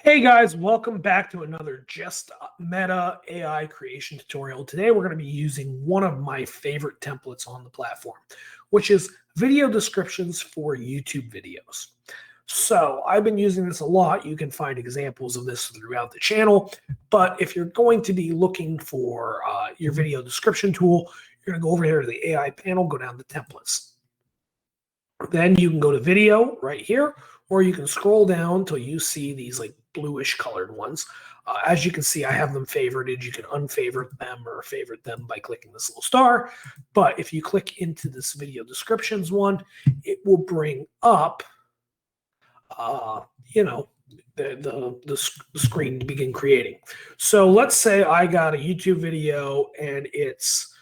Hey guys, welcome back to another Just Meta AI creation tutorial. Today we're going to be using one of my favorite templates on the platform, which is video descriptions for YouTube videos. So I've been using this a lot. You can find examples of this throughout the channel, but if you're going to be looking for your video description tool, you're going to go over here to the AI panel, go down to templates. Then you can go to video right here, or you can scroll down till you see these like bluish colored ones. As you can see, I have them favorited. You can unfavorite them or favorite them by clicking this little star. But if you click into this video descriptions one, it will bring up, the screen to begin creating. So let's say I got a YouTube video and it's,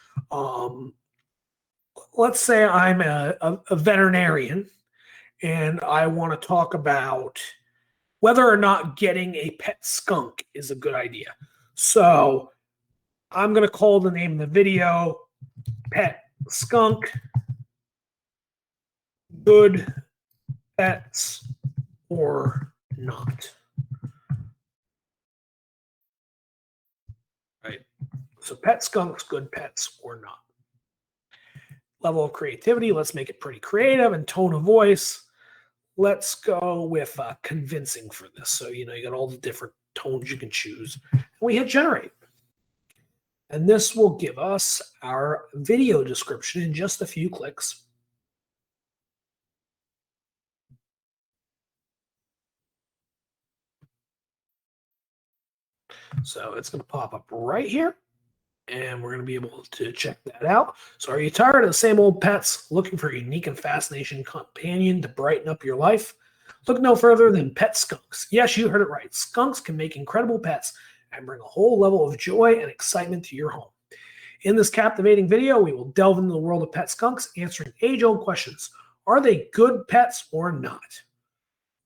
let's say I'm a veterinarian and I want to talk about whether or not getting a pet skunk is a good idea. So I'm going to call the name of the video Pet Skunk, Good Pets or Not. Right. So pet skunks, good pets or not. Level of creativity, let's make it pretty creative, and tone of voice. Let's go with convincing for this. So, you got all the different tones you can choose. And we hit generate. And this will give us our video description in just a few clicks. So it's going to pop up right here. And we're going to be able to check that out. So are you tired of the same old pets, looking for a unique and fascinating companion to brighten up your life? Look no further than pet skunks. Yes, you heard it right. Skunks can make incredible pets and bring a whole level of joy and excitement to your home. In this captivating video, we will delve into the world of pet skunks, answering age-old questions. Are they good pets or not?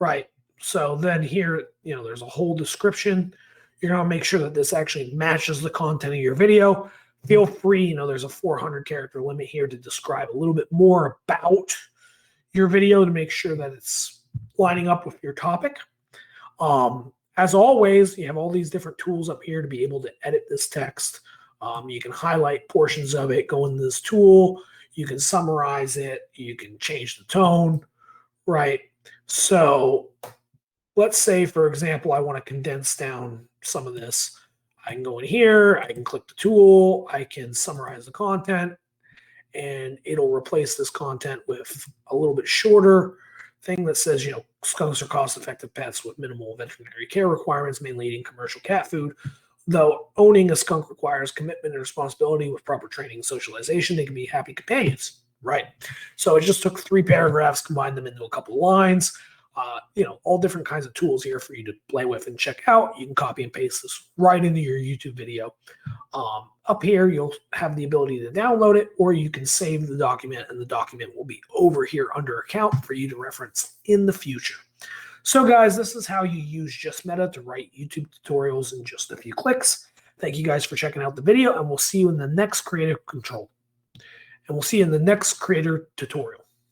Right. So then here, there's a whole description. You're going to make sure that this actually matches the content of your video. Feel free, there's a 400 character limit here to describe a little bit more about your video to make sure that it's lining up with your topic. As always, you have all these different tools up here to be able to edit this text. You can highlight portions of it, go into this tool. You can summarize it. You can change the tone, right? So let's say, for example, I want to condense down some of this. I can go in here, I can click the tool, I can summarize the content, and it'll replace this content with a little bit shorter thing that says, skunks are cost-effective pets with minimal veterinary care requirements, mainly eating commercial cat food. Though owning a skunk requires commitment and responsibility with proper training and socialization, they can be happy companions, right? So it just took 3 paragraphs, combined them into a couple of lines. All different kinds of tools here for you to play with and check out. You can copy and paste this right into your YouTube video. Up here, you'll have the ability to download it, or you can save the document, and the document will be over here under account for you to reference in the future. So guys, this is how you use JustMeta to write YouTube tutorials in just a few clicks. Thank you guys for checking out the video, and we'll see you in the next creator tutorial.